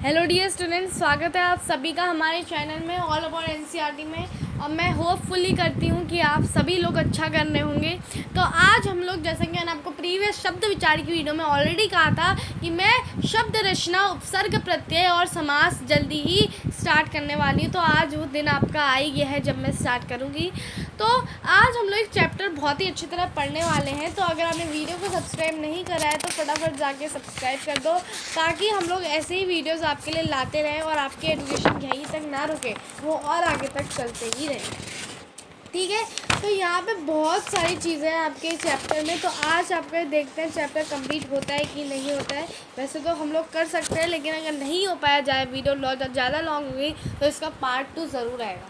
Hello dear students, स्वागत है आप सभी का हमारे चैनल में ऑल अबाउट एनसीईआरटी में। और मैं होपफुली करती हूँ कि आप सभी लोग अच्छा कर रहे होंगे। तो आज हम लोग, जैसे कि मैंने आपको प्रीवियस शब्द विचार की वीडियो में ऑलरेडी कहा था कि मैं शब्द रचना, उपसर्ग, प्रत्यय और समास जल्दी ही स्टार्ट करने वाली हूँ। तो आज वो दिन आपका आ ही गया है जब मैं स्टार्ट करूँगी। तो आज हम लोग एक चैप्टर बहुत ही अच्छी तरह पढ़ने वाले हैं। तो अगर आपने वीडियो को सब्सक्राइब नहीं करा है तो फटाफट जाके सब्सक्राइब कर दो, ताकि हम लोग ऐसे ही वीडियोस आपके लिए लाते रहें और आपके एजुकेशन यहीं तक ना रुके, वो और आगे तक चलते ही रहें। ठीक है, तो यहाँ पे बहुत सारी चीज़ें हैं आपके चैप्टर में। तो आज आपके देखते हैं चैप्टर कंप्लीट होता है कि नहीं होता है। वैसे तो हम लोग कर सकते हैं, लेकिन अगर नहीं हो पाया जाए, वीडियो ज़्यादा लॉन्ग हो गई, तो इसका पार्ट 2 ज़रूर आएगा।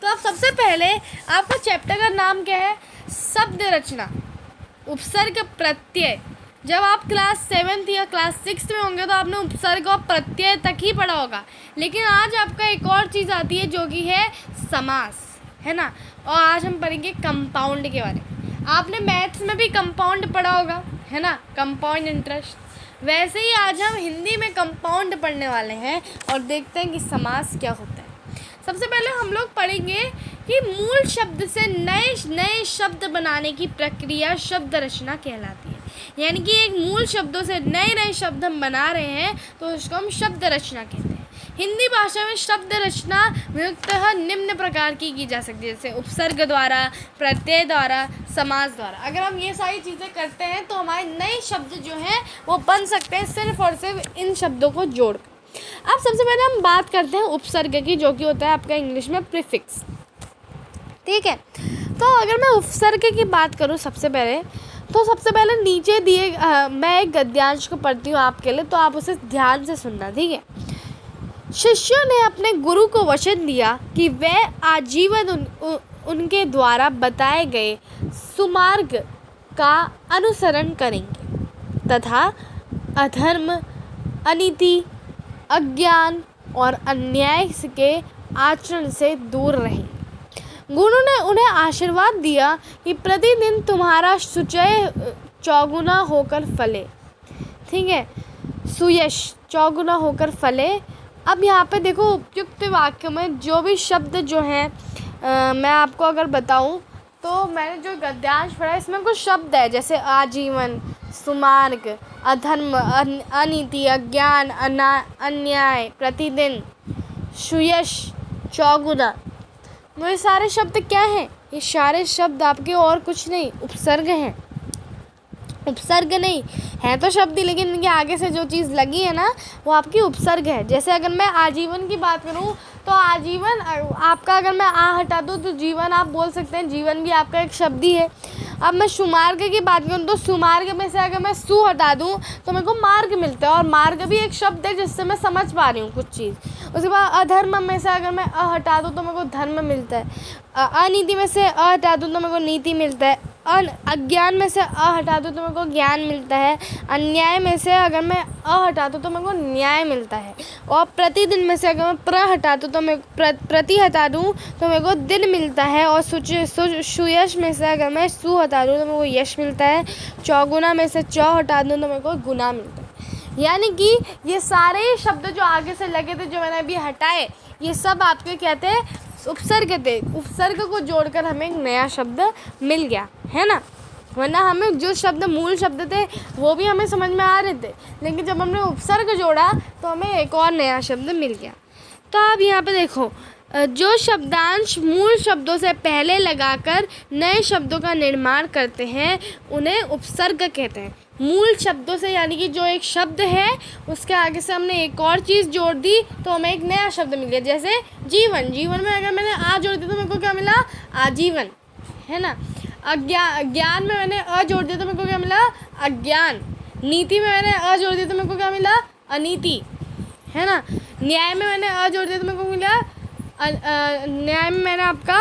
तो अब सबसे पहले आपका चैप्टर का नाम क्या है? शब्द रचना, उपसर्ग, प्रत्यय। जब आप क्लास 7th या क्लास 6th में होंगे तो आपने उपसर्ग और प्रत्यय तक ही पढ़ा होगा। लेकिन आज आपका एक और चीज़ आती है जो कि है समास, है ना। और आज हम पढ़ेंगे कंपाउंड के बारे में। आपने मैथ्स में भी कंपाउंड पढ़ा होगा, है ना, कंपाउंड इंटरेस्ट। वैसे ही आज हम हिंदी में कंपाउंड पढ़ने वाले हैं और देखते हैं कि समास क्या होता है। सबसे पहले हम लोग पढ़ेंगे कि मूल शब्द से नए शब्द बनाने की प्रक्रिया शब्द रचना कहलाती है। यानी कि एक मूल शब्दों से नए शब्द हम बना रहे हैं तो उसको हम शब्द रचना कहते हैं। हिंदी भाषा में शब्द रचना मुख्यतः निम्न प्रकार की जा सकती है, जैसे उपसर्ग द्वारा, प्रत्यय द्वारा, समास द्वारा। अगर हम ये सारी चीज़ें करते हैं तो हमारे नए शब्द जो हैं वो बन सकते हैं सिर्फ और सिर्फ इन शब्दों को जोड़कर। अब सबसे पहले हम बात करते हैं उपसर्ग की, जो कि होता है आपका इंग्लिश में प्रीफिक्स। ठीक है, तो अगर मैं उपसर्ग की बात करूँ सबसे पहले नीचे दिए मैं एक गद्यांश को पढ़ती हूँ आपके लिए, तो आप उसे ध्यान से सुनना। ठीक है। शिष्यों ने अपने गुरु को वचन दिया कि वे आजीवन उनके द्वारा बताए गए सुमार्ग का अनुसरण करेंगे तथा अधर्म, अनीति, अज्ञान और अन्याय के आचरण से दूर रहेंगे। गुरु ने उन्हें आशीर्वाद दिया कि प्रतिदिन तुम्हारा सुचय चौगुना होकर फले। ठीक है, सुयश चौगुना होकर फले। अब यहाँ पे देखो, उपयुक्त वाक्य में जो भी शब्द जो हैं मैं आपको अगर बताऊँ तो मैंने जो गद्यांश पढ़ा है इसमें कुछ शब्द है, जैसे आजीवन, सुमार्ग, अधर्म, अनीति, अज्ञान, अन्याय, प्रतिदिन, सुयश, चौगुना। तो ये सारे शब्द क्या हैं? ये सारे शब्द आपके और कुछ नहीं, उपसर्ग हैं। उपसर्ग नहीं है तो शब्द ही, लेकिन इनके आगे से जो चीज़ लगी है ना वो आपकी उपसर्ग है। जैसे अगर मैं आजीवन की बात करूं तो आजीवन आपका, अगर मैं आ हटा दूं तो जीवन आप बोल सकते हैं, जीवन भी आपका एक शब्द ही है। अब मैं सुमार्ग की बात करूं तो सुमार्ग में से अगर मैं सु हटा दूं तो मेरे को मार्ग मिलता है, और मार्ग भी एक शब्द है जिससे मैं समझ पा रही हूँ कुछ चीज़। उसके बाद अधर्म में से अगर मैं अ हटा दूँ तो मेरे को धर्म मिलता है। अनीति में से अ हटा दूँ तो मेरे को नीति मिलता है। अज्ञान में से अ हटा दूँ तो मेरे को ज्ञान मिलता है। अन्याय में से अगर मैं अ हटा दूँ तो मेरे को न्याय मिलता है। और प्रतिदिन में से अगर मैं प्र हटा दूँ तो मैं प्रति हटा दूँ तो मेरे को दिन मिलता है। और सुयश में से अगर मैं सु हटा दूँ तो मेरे को यश मिलता है। चौगुना में से चौ हटा दूँ तो मेरे को गुना मिलता है। यानी कि ये सारे शब्द जो आगे से लगे थे, जो मैंने अभी हटाए, ये सब आपके कहते हैं उपसर्ग थे। उपसर्ग को जोड़कर हमें एक नया शब्द मिल गया, है ना। वरना हमें जो शब्द मूल शब्द थे वो भी हमें समझ में आ रहे थे, लेकिन जब हमने उपसर्ग जोड़ा तो हमें एक और नया शब्द मिल गया। तो अब यहाँ पे देखो, जो शब्दांश मूल शब्दों से पहले लगाकर नए शब्दों का निर्माण करते हैं उन्हें उपसर्ग कहते हैं। मूल शब्दों से, यानी कि जो एक शब्द है उसके आगे से हमने एक और चीज़ जोड़ दी तो हमें एक नया शब्द मिल गया। जैसे जीवन, जीवन में अगर मैंने आ जोड़ दी तो मेरे को क्या मिला? आजीवन, है ना। ज्ञान में मैंने अ जोड़ दिया तो मेरे को क्या मिला? अज्ञान। नीति में मैंने अ जोड़ दिया तो मेरे को क्या मिला? अनीति, है ना। न्याय में मैंने अ जोड़ दिया तो मेरे को मिला न्याय में मैंने आपका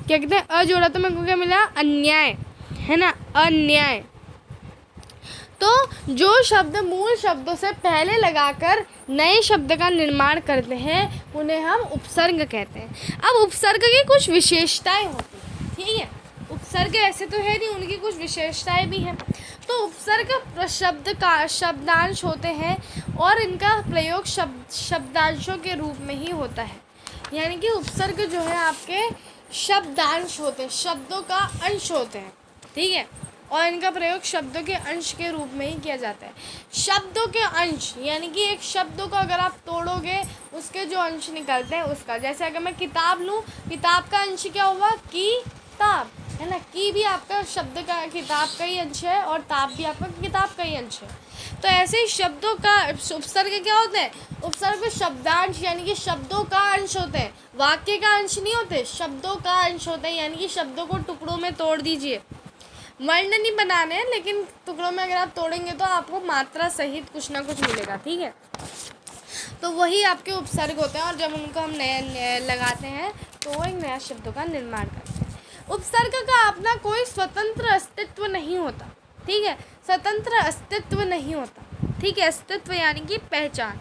क्या कहते हैं अ जोड़ा तो मेरे को क्या मिला? अन्याय, है ना, अन्याय। तो जो शब्द मूल शब्दों से पहले लगाकर नए शब्द का निर्माण करते हैं उन्हें हम उपसर्ग कहते हैं। अब उपसर्ग की कुछ विशेषताएं होती हैं, ठीक है। उपसर्ग ऐसे तो है नहीं, उनकी कुछ विशेषताएं भी हैं। तो उपसर्ग शब्द का शब्दांश होते हैं और इनका प्रयोग शब्दांशों के रूप में ही होता है। यानी कि उपसर्ग जो है आपके शब्दांश होते हैं, शब्दों का अंश होते हैं, ठीक है, और इनका प्रयोग शब्दों के अंश के रूप में ही किया जाता है। शब्दों के अंश यानी कि एक शब्दों को अगर आप तोड़ोगे उसके जो अंश निकलते हैं उसका, जैसे अगर मैं किताब लूँ, किताब का अंश क्या हुआ, किताब, है ना। की भी आपका शब्द का किताब का ही अंश है और ताब भी आपका किताब का ही अंश है। तो ऐसे ही शब्दों का उपसर्ग क्या होते हैं, उपसर्ग शब्दांश यानी कि शब्दों का अंश होते हैं, वाक्य का अंश नहीं होते, शब्दों का अंश होते हैं। यानी कि शब्दों को टुकड़ों में तोड़ दीजिए, वर्ण नहीं बनाने हैं, लेकिन टुकड़ों में अगर आप तोड़ेंगे तो आपको मात्रा सहित कुछ ना कुछ मिलेगा, ठीक है। तो वही आपके उपसर्ग होते हैं और जब उनको हम नए लगाते हैं तो वो एक नया शब्दों का निर्माण करते हैं। उपसर्ग का अपना कोई स्वतंत्र अस्तित्व नहीं होता, ठीक है, स्वतंत्र अस्तित्व नहीं होता, ठीक है। अस्तित्व यानी कि पहचान,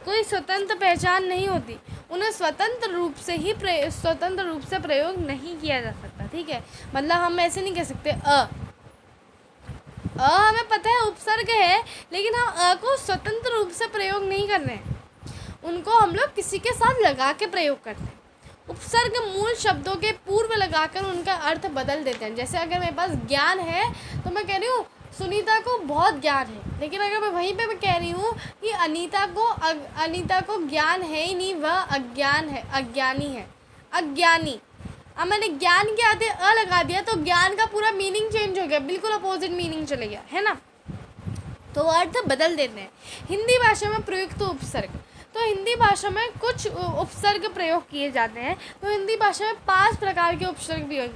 कोई स्वतंत्र पहचान नहीं होती, उन्हें स्वतंत्र रूप से प्रयोग नहीं किया जा सकता, ठीक है। मतलब हम ऐसे नहीं कह सकते हमें पता है उपसर्ग है, लेकिन हम को स्वतंत्र रूप से प्रयोग नहीं कर रहे हैं, उनको हम लोग किसी के साथ लगा के प्रयोग करते हैं। उपसर्ग मूल शब्दों के पूर्व लगाकर उनका अर्थ बदल देते हैं। जैसे अगर मेरे पास ज्ञान है तो मैं कह रही हूँ सुनीता को बहुत ज्ञान है, लेकिन अगर मैं वहीं पे मैं कह रही हूँ कि अनीता को ज्ञान है ही नहीं, वह अज्ञानी है, अज्ञानी। अब मैंने ज्ञान के आगे लगा दिया तो ज्ञान का पूरा मीनिंग चेंज हो गया, बिल्कुल अपोजिट मीनिंग चले गया, है ना। तो अर्थ बदल देते हैं। हिंदी भाषा में प्रयुक्त उपसर्ग, तो हिंदी भाषा में कुछ उपसर्ग प्रयोग किए जाते हैं। तो हिंदी भाषा में 5 प्रकार के उपसर्ग प्रयोग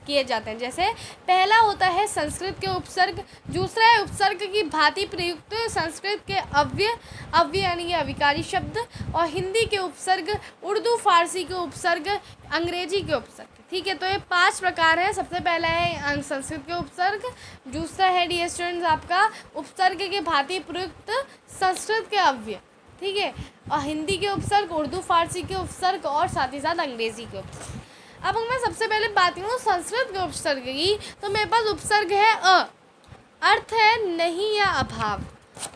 किए जाते हैं। जैसे पहला होता है संस्कृत के उपसर्ग, दूसरा है उपसर्ग की भांति प्रयुक्त संस्कृत के अव्यय यानी कि अविकारी शब्द, और हिंदी के उपसर्ग, उर्दू फारसी के उपसर्ग, अंग्रेजी के उपसर्ग, ठीक है। तो ये 5 प्रकार हैं। सबसे पहला है संस्कृत के उपसर्ग, दूसरा है डियर स्टूडेंट्स आपका उपसर्ग के भांति प्रयुक्त संस्कृत के अव्यय, ठीक है, और हिंदी के उपसर्ग, उर्दू फारसी के उपसर्ग और साथ ही साथ अंग्रेजी के उपसर्ग। अब मैं सबसे पहले बात करूँ संस्कृत के उपसर्ग की, तो मेरे पास उपसर्ग है अर्थ है नहीं या अभाव।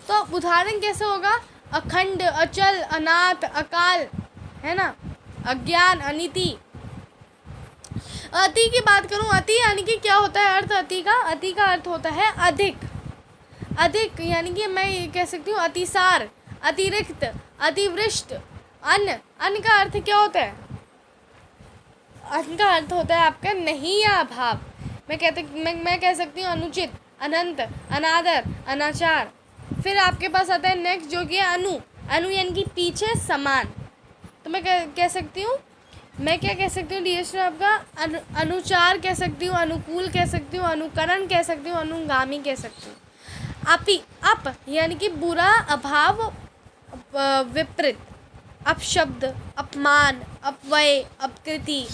तो उदाहरण कैसे होगा, अखंड, अचल, अनाथ, अकाल, है ना, अज्ञान, अनिति। अति की बात करूँ, अति यानी कि क्या होता है अर्थ अति का अर्थ होता है अधिक यानी कि मैं ये कह सकती हूँ अतिसार, अतिरिक्त, अतिवृष्ट। अन्न का अर्थ क्या होता है, अन्न का अर्थ होता है आपका नहीं या अभाव। मैं कह सकती हूँ अनुचित, अनंत, अनादर, अनाचार। फिर आपके पास आता है नेक्स्ट जो कि अनु यानी कि पीछे, समान। तो मैं कह सकती हूँ, मैं क्या कह सकती हूँ डीएस आपका अनुचार कह सकती हूँ, अनुकूल कह सकती हूँ, अनुकरण कह सकती हूँ, अनुगामी कह सकती हूँ। अप यानी कि बुरा, अभाव, विपरीत, अपशब्द, अपमान, अपव्यय, अपकृति।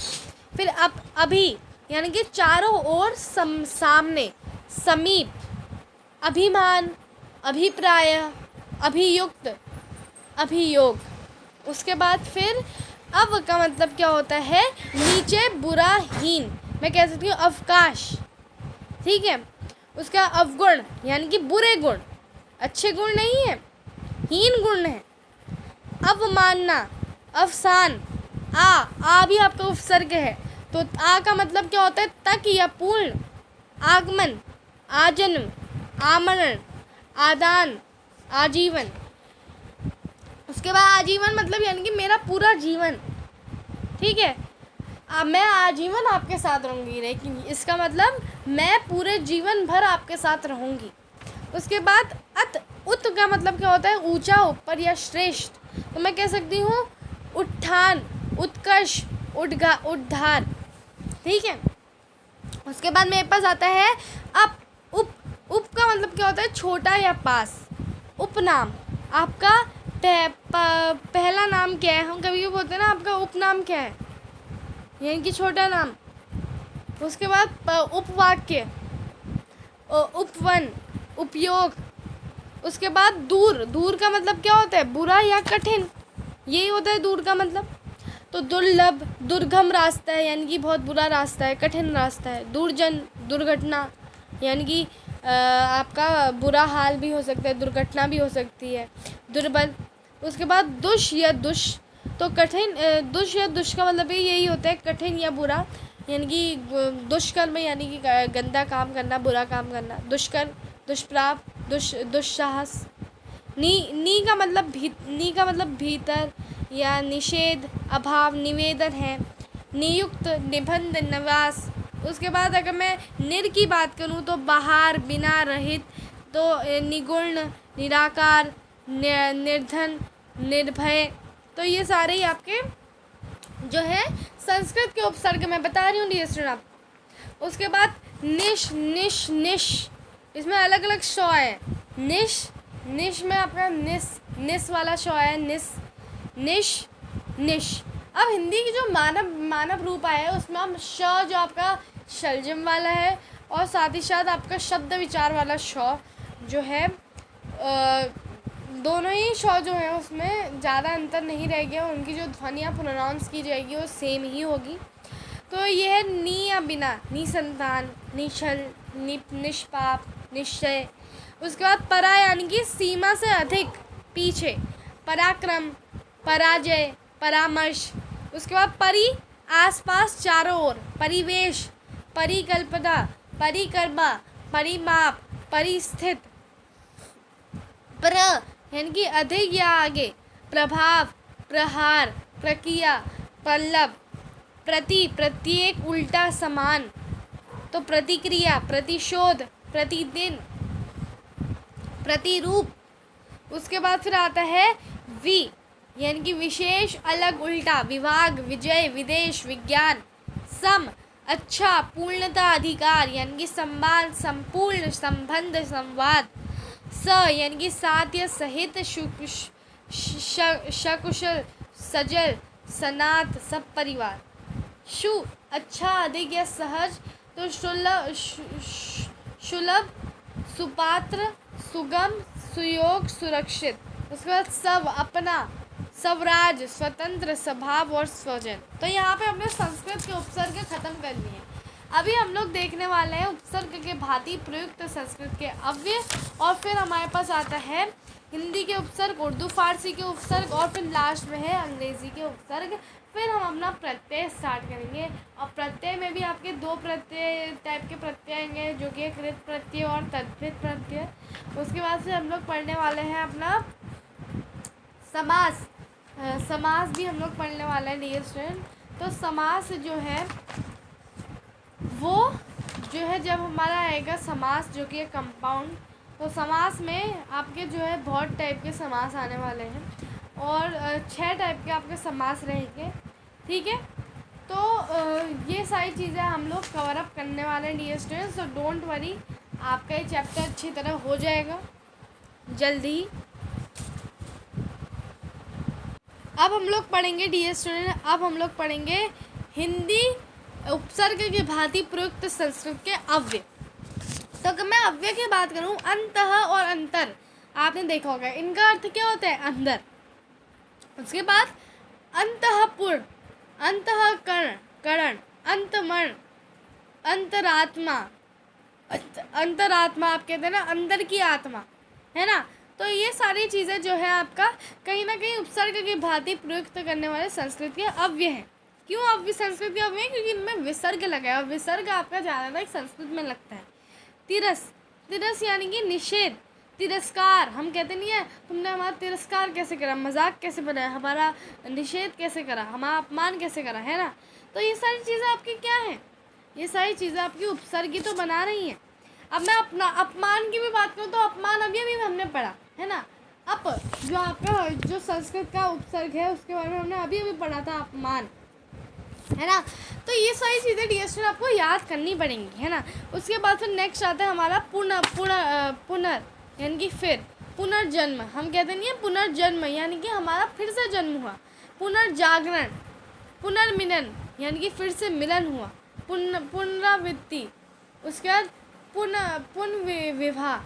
फिर अभी यानी कि चारों ओर, सामने, समीप, अभिमान, अभिप्राय, अभियुक्त, अभियोग। उसके बाद फिर अव का मतलब क्या होता है, नीचे, बुरा, हीन। मैं कह सकती हूँ अवकाश, ठीक है। उसका अवगुण यानी कि बुरे गुण, अच्छे गुण नहीं है, हीन गुण है। अवमानना, अवसान। आ भी आपका उपसर्ग है, तो आ का मतलब क्या होता है, तक या पूर्ण, आगमन, आजन्म, आमरण, आदान, आजीवन। उसके बाद आजीवन मतलब यानी कि मेरा पूरा जीवन, ठीक है। मैं आजीवन आपके साथ रहूँगी, लेकिन इसका मतलब मैं पूरे जीवन भर आपके साथ रहूँगी। उसके बाद उत का मतलब क्या होता है, ऊंचा, ऊपर या श्रेष्ठ। तो मैं कह सकती हूँ उत्थान, उत्कर्ष, उद्धार, ठीक है। उसके बाद मेरे पास आता है उप का मतलब क्या होता है, छोटा या पास। उपनाम, आपका पहला नाम क्या है, हम कभी भी बोलते हैं ना आपका उपनाम क्या है, यानी कि छोटा नाम। उसके बाद उपवाक्य, उपवन, उपयोग। उसके बाद दूर का मतलब क्या होता है, बुरा या कठिन, यही होता है दूर का मतलब। तो दुर्लभ दुर्गम रास्ता है, यानी कि बहुत बुरा रास्ता है, कठिन रास्ता है। दुर्जन दुर्घटना, यानी कि आपका बुरा हाल भी हो सकता है, दुर्घटना भी हो सकती है। दुर्बल, उसके बाद दुष या दुष, तो कठिन, दुष या दुष का मतलब यही होता है कठिन या बुरा, यानी कि दुष्कर्म यानी कि गंदा काम करना, बुरा काम करना। दुष्कर्म, दुष्प्राप, दुस्साहस। नी का मतलब भीतर या निषेध, अभाव, निवेदन है। नियुक्त, निबंध, निवास। उसके बाद अगर मैं निर की बात करूँ तो बाहर, बिना, रहित। तो निगुण, निराकार, निर्धन, निर्भय। तो ये सारे ही आपके जो है संस्कृत के उपसर्ग मैं बता रही हूँ डियर स्टूडेंट आप। उसके बाद निश, निश, निश, इसमें अलग अलग शौ है। निश में आपका निस वाला शौ है, निश, निश। अब हिंदी की जो मानव रूप आया है उसमें हम श जो आपका शलजम वाला है और साथ ही साथ आपका शब्द विचार वाला शौ जो है, दोनों ही शौ जो है उसमें ज़्यादा अंतर नहीं रह गया, उनकी जो ध्वनियाँ प्रोनाउंस की जाएगी वो सेम ही होगी। तो ये है नी या बिना, निसंतान, निश्चल, निष्पाप, निश्चय। उसके बाद परा यानी कि सीमा से अधिक, पीछे। पराक्रम, पराजय, परामर्श। उसके बाद परि, आसपास, चारों ओर। परिवेश, परिकल्पना, परिकर्मा, परिमाप, परिस्थित। प्र यानी कि अधिक या आगे। प्रभाव, प्रहार, प्रक्रिया, पल्लव। प्रति, प्रत्येक, उल्टा, समान। तो प्रतिक्रिया, प्रतिशोध, प्रतिदिन, प्रतिरूप। उसके बाद फिर आता है वि, यानी कि विशेष, अलग, उल्टा, विभाग, विजय, विदेश, विज्ञान। सम, अच्छा, पूर्णता, अधिकार, यानी कि सम्मान, संपूर्ण, संबंध, संवाद। स यानी कि साथ या सहित, सकुशल, सजल, सनात, सब परिवार। शु, अच्छा, अधिक या सहज। तो सुलभ, सुपात्र, सुगम, सुयोग, सुरक्षित। उसके बाद सब, अपना, स्वराज, स्वतंत्र, स्वभाव और स्वजन। तो यहाँ पे हमने संस्कृत के उपसर्ग खत्म कर दिए। अभी हम लोग देखने वाले हैं उपसर्ग के भांति प्रयुक्त संस्कृत के अव्यय, और फिर हमारे पास आता है हिंदी के उपसर्ग, उर्दू फारसी के उपसर्ग, और फिर लास्ट में है अंग्रेजी के उपसर्ग। फिर हम अपना प्रत्यय स्टार्ट करेंगे, और प्रत्यय में भी आपके दो प्रत्यय टाइप के प्रत्यय आएंगे, जो कि कृत प्रत्यय और तद्धित प्रत्यय। उसके बाद से हम लोग पढ़ने वाले हैं अपना समास। समास भी हम लोग पढ़ने वाले हैं डियर स्टूडेंट। तो समास जो है वो जो है जब हमारा आएगा समास जो कि है कंपाउंड, तो समास में आपके जो है बहुत टाइप के समास आने वाले हैं, और 6 टाइप के आपके समास रहेंगे, ठीक है। तो ये सारी चीज़ें हम लोग कवर अप करने वाले हैं dear students, so don't worry, आपका ये चैप्टर अच्छी तरह हो जाएगा जल्दी ही। अब हम लोग पढ़ेंगे डियर स्टूडेंट, अब हम लोग पढ़ेंगे हिंदी उपसर्ग के भांति प्रयुक्त संस्कृत के अव्यय। तो अगर मैं अव्यय की बात करूं, अंतः और अंतर, आपने देखा होगा इनका अर्थ क्या होता है, अंदर। उसके बाद अंतःपुर, अंतःकरण, अंतमण, अंतरात्मा। अंतरात्मा आप कहते हैं ना, अंदर की आत्मा, है ना। तो ये सारी चीज़ें जो है आपका कहीं ना कहीं उपसर्ग की भांति प्रयुक्त करने वाले संस्कृत के अव्यय हैं। क्यों अव्यय संस्कृत के अव्यय? क्योंकि इनमें विसर्ग लगा है, और विसर्ग आपका ज़्यादातर संस्कृत में लगता है। तिरस, तिरस यानी कि निषेध, तिरस्कार। हम कहते नहीं है तुमने हमारा तिरस्कार कैसे करा, मजाक कैसे बनाया, हमारा निषेध कैसे करा, हमारा अपमान कैसे करा, है ना। तो ये सारी चीज़ें आपकी क्या हैं, ये सारी चीज़ें आपकी उपसर्ग ही तो बना रही हैं। अब मैं अपना अपमान की भी बात करूँ तो अपमान अभी भी हमने पढ़ा, है ना। अप जो आपका जो संस्कृत का उपसर्ग है उसके बारे में हमने अभी पढ़ा था, अपमान, है ना। तो ये सारी चीज़ें डियर स्टूडेंट आपको याद करनी पड़ेंगी, है ना। उसके बाद फिर नेक्स्ट आता है हमारा पुनर यानी कि फिर, पुनर्जन्म। हम कहते नहीं है पुनर्जन्म यानी कि हमारा फिर से जन्म हुआ। पुनर्जागरण, पुनर्मिलन यानी कि फिर से मिलन हुआ। पुनरावृत्ति, उसके बाद पुनर्विवाह।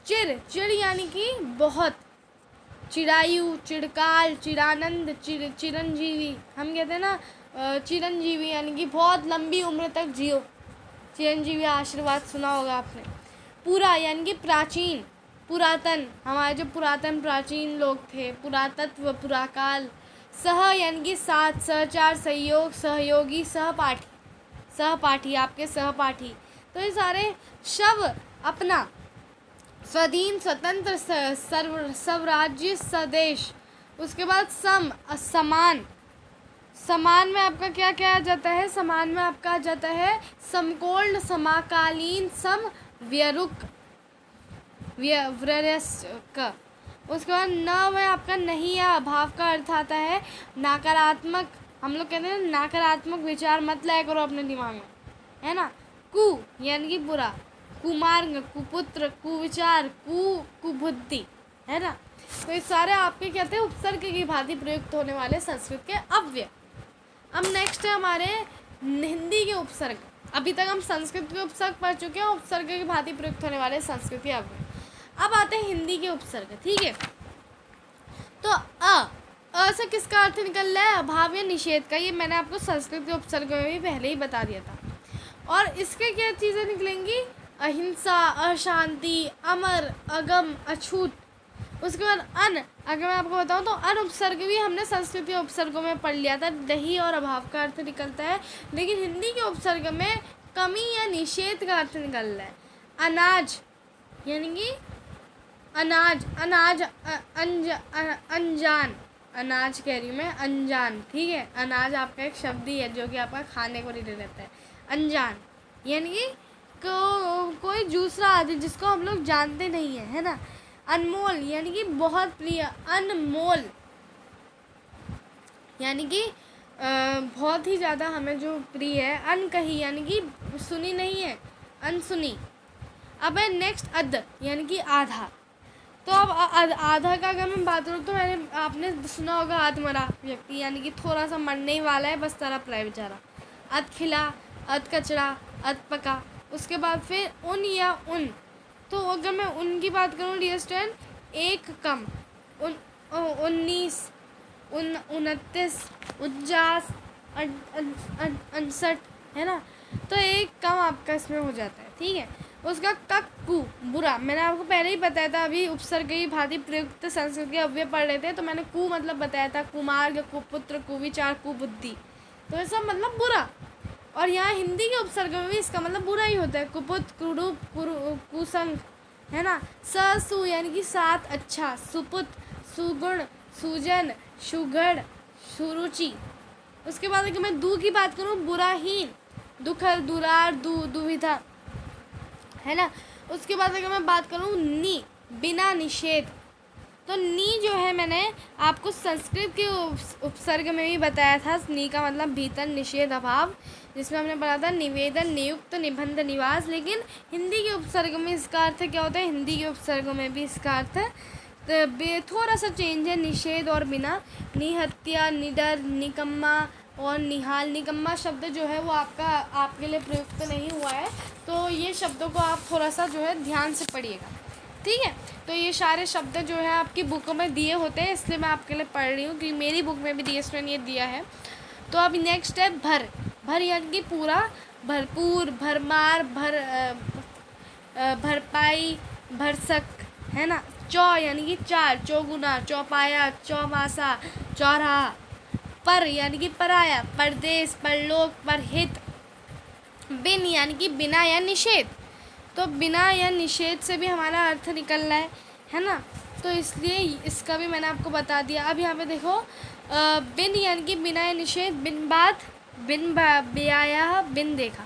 चिर, चिर यानी कि बहुत, चिरायु, चिरकाल, चिरानंद, चिरंजीवी। हम कहते हैं ना चिरंजीवी यानी कि बहुत लंबी उम्र तक जियो। चिरंजीवी आशीर्वाद सुना होगा आपने। पूरा यानी कि प्राचीन, पुरातन, हमारे जो पुरातन प्राचीन लोग थे, पुरातत्व, पुराकाल। सह यानी कि साथ, सहचार, सहयोग, सहयोगी, सहपाठी, सहपाठी आपके सहपाठी। तो ये सारे शव अपना, स्वाधीन, स्वतंत्र, स्वराज्य, स्वदेश। उसके बाद सम, समान। समान में आपका क्या क्या आ जाता है? समान में आपका आ जाता है समकोण, समकालीन, समव्यरुक, व्यस्क। उसके बाद न में आपका नहीं या अभाव का अर्थ आता है नकारात्मक। हम लोग कहते हैं नकारात्मक विचार मत लाया करो अपने दिमाग में, है ना। कु यानी कि बुरा, कुमार्ग, कुपुत्र, कुविचार, कुबुद्धि, है ना। तो ये सारे आपके कहते हैं उपसर्ग की भांति प्रयुक्त होने वाले संस्कृत के अव्यय। अब नेक्स्ट है हमारे हिंदी के उपसर्ग। अभी तक हम संस्कृत के उपसर्ग पढ़ चुके हैं, उपसर्ग की भांति प्रयुक्त होने वाले संस्कृत के अव्यय। अब आते हैं हिंदी के उपसर्ग, ठीक है। तो अ से किसका अर्थ निकल रहा है? अभाव या निषेध का। ये मैंने आपको संस्कृत के उपसर्ग में भी पहले ही बता दिया था। और इसके क्या चीज़ें निकलेंगी? अहिंसा, अशांति, अमर, अगम, अछूत। उसके बाद अन, अगर मैं आपको बताऊं तो अन उपसर्ग भी हमने संस्कृत के उपसर्गों में पढ़ लिया था। दही और अभाव का अर्थ निकलता है, लेकिन हिंदी के उपसर्ग में कमी या निषेध का अर्थ निकल रहा है। अनाज यानी कि अनाज, अनाज, अनजान, अनाज कह रही हूँ मैं, अनजान, ठीक है। अनाज आपका एक शब्द ही है जो कि आपका खाने को रिलेटेड रहता है। अनजान यानी कि कोई दूसरा आदमी जिसको हम लोग जानते नहीं है, है ना। अनमोल यानी कि बहुत प्रिय, अनमोल यानी कि बहुत ही ज़्यादा हमें जो प्रिय है। अनकही यानी कि सुनी नहीं है, अनसुनी। अब है नेक्स्ट अध यानी कि आधा। तो अब आधा का अगर मैं बात करूँ तो आपने सुना होगा आधमरा व्यक्ति, यानी कि थोड़ा सा मरने ही वाला है, बस तड़प रहा है बेचारा। अध खिला, अध कचरा, अध पका। उसके बाद फिर उन या उन। तो अगर मैं उनकी बात करूँ डियर स्टूडेंट, एक कम, 19, 29, 49, 59, है ना। तो एक कम आपका इसमें हो जाता है, ठीक है। उसका कक्कू बुरा, मैंने आपको पहले ही बताया था। अभी उपसर्ग की भांति प्रयुक्त संस्कृत के अव्यय पढ़ रहे थे तो मैंने कु मतलब बताया था, कुमार्ग, कुपुत्र, कुविचार, कुबुद्धि। तो ये सब मतलब बुरा। और यहाँ हिंदी के उपसर्ग में भी इसका मतलब बुरा ही होता है। कुपुत, कुरूप, कुसंग, है ना। सु यानी कि साथ, अच्छा, सुपुत, सुगुण, सुजन, सुगढ़, सुरुचि। उसके बाद अगर मैं दू की बात करूँ, बुराहीन, दुखर, दुरार, दुविधा, है ना। उसके बाद अगर मैं बात करूँ नी, बिना निषेध। तो नी जो है मैंने आपको संस्कृत के उपसर्ग में भी बताया था। नी का मतलब भीतर, निषेध, अभाव, जिसमें हमने पढ़ा था निवेदन, नियुक्त, निबंध, निवास। लेकिन हिंदी के उपसर्ग में इसका अर्थ क्या होता है? हिंदी के उपसर्गों में भी इसका अर्थ थोड़ा सा चेंज है, निषेध और बिना। निहत्या, निडर, निकम्मा और निहाल। निकम्मा शब्द जो है वो आपके लिए प्रयुक्त नहीं हुआ है, तो ये शब्दों को आप थोड़ा सा जो है ध्यान से पढ़िएगा, ठीक है। तो ये सारे शब्द जो है आपकी बुकों में दिए होते हैं, इसलिए मैं आपके लिए पढ़ रही हूँ, क्योंकि मेरी बुक में भी DSN ने ये दिया है। तो अब नेक्स्ट है भर। भर यानी कि पूरा, भरपूर, भरमार, भरपाई, भरसक, है ना। चौ यानी कि चार, चौगुना, चौपाया, चौमासा, चौराहा। पर यानी कि पराया, परदेश, परलोक, परहित। बिन यानी कि बिना या निषेध। तो बिना या निषेध से भी हमारा अर्थ निकल रहा है ना। तो इसलिए इसका भी मैंने आपको बता दिया। अब यहाँ पे देखो, बिन यानी कि बिना या निषेध, बिन बात, बिन ब्याया, बिन देखा।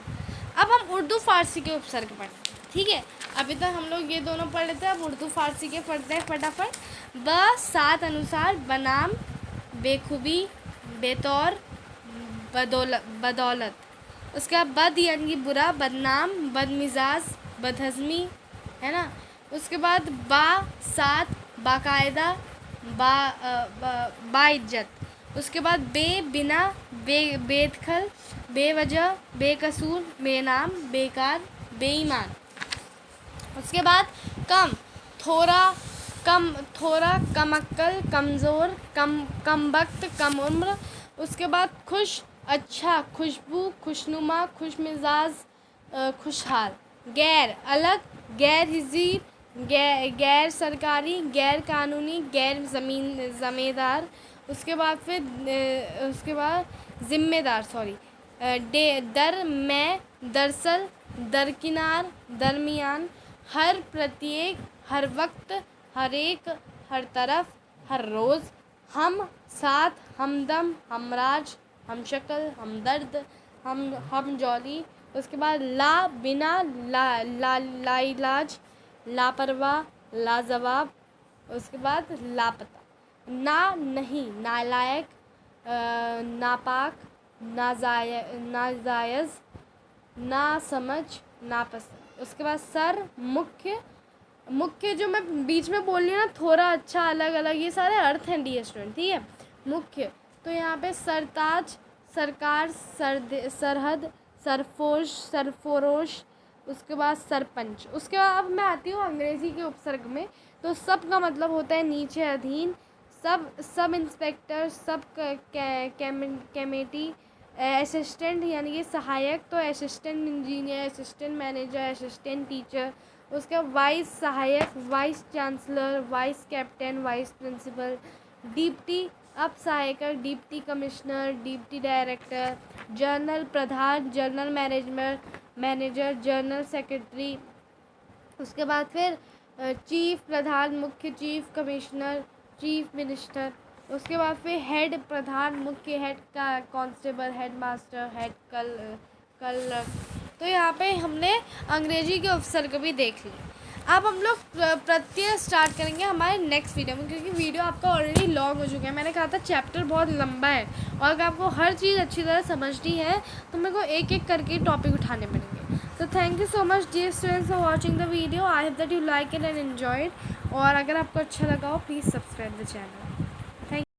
अब हम उर्दू फारसी के उपसर्ग पढ़ते हैं, ठीक है। अभी तक हम लोग ये दोनों पढ़ लेते हैं, अब उर्दू फारसी के पढ़ते हैं फटाफट। ब सात अनुसार, बनाम, बेखूबी, बेतौर, बदौलत। उसका बद यानी कि बुरा, बदनाम, बदमिजाज, बदहज़मी, है ना। उसके बाद बा सात, बाकायदा, बाइज्जत। उसके बाद बे बिना, बेदखल, बेवजह, बेकसूर, बेनाम, बेकार, बेईमान। उसके बाद कम, थोड़ा, कम, थोड़ा, कम अक्ल, कमज़ोर, कम वक्त, कम उम्र। उसके बाद खुश, अच्छा, खुशबू, खुशनुमा, खुश मिजाज, खुशहाल। गैर, अलग, गैर हिज़ीर, गैर सरकारी, गैर कानूनी, गैर ज़मींदार। उसके बाद फिर उसके बाद ज़िम्मेदार, सॉरी। दर, मैं, दरअसल, दरकिनार, दरमियान, हर, प्रत्येक, हर वक्त, हर एक, हर तरफ, हर रोज़। हम, साथ, हमदम, हमराज, हमशक्ल, हमदर्द, हम जौली। उसके बाद ला, बिना, लाइलाज, लापरवाह, लाजवाब। उसके बाद लापता। ना, नहीं, नालायक, नापाक, नाजायज़, नासमझ, नापसंद। उसके बाद सर, मुख्य, मुख्य जो मैं बीच में बोल रही हूँ ना, थोड़ा, अच्छा, अलग अलग, ये सारे अर्थ हैं डियर स्टूडेंट, ठीक है। मुख्य तो यहाँ पे सरताज, सरकार, सरहद, सरफरोश। उसके बाद सरपंच। उसके बाद अब मैं आती हूँ अंग्रेज़ी के उपसर्ग में। तो सब का मतलब होता है नीचे, अधीन। Sub inspector, sub committee, assistant यानी कि सहायक, तो assistant engineer, assistant manager, assistant teacher. उसके बाद वाइस, सहायक, vice chancellor, vice captain, vice principal. Deputy, अब सहायक, deputy commissioner, deputy director. General, प्रधान, जर्नल मैनेजर, जर्नल सेक्रेटरी। उसके बाद फिर चीफ, प्रधान, मुख्य, चीफ कमिश्नर, चीफ मिनिस्टर। उसके बाद फिर हेड, प्रधान, मुख्य, हेड का कांस्टेबल, हेड मास्टर, हेड कल। तो यहाँ पे हमने अंग्रेजी के उपसर्ग भी देख लिए। अब हम लोग प्रत्यय स्टार्ट करेंगे हमारे नेक्स्ट वीडियो में, क्योंकि वीडियो आपका ऑलरेडी लॉन्ग हो चुका है। मैंने कहा था चैप्टर बहुत लंबा है और अगर आपको हर चीज़ अच्छी तरह समझनी है तो मेरे को एक एक करके टॉपिक उठाने पड़ेंगे। तो thank you so much dear students for watching the video. I hope that you like it and enjoy it. और अगर आपको अच्छा लगा हो please subscribe the channel. Thank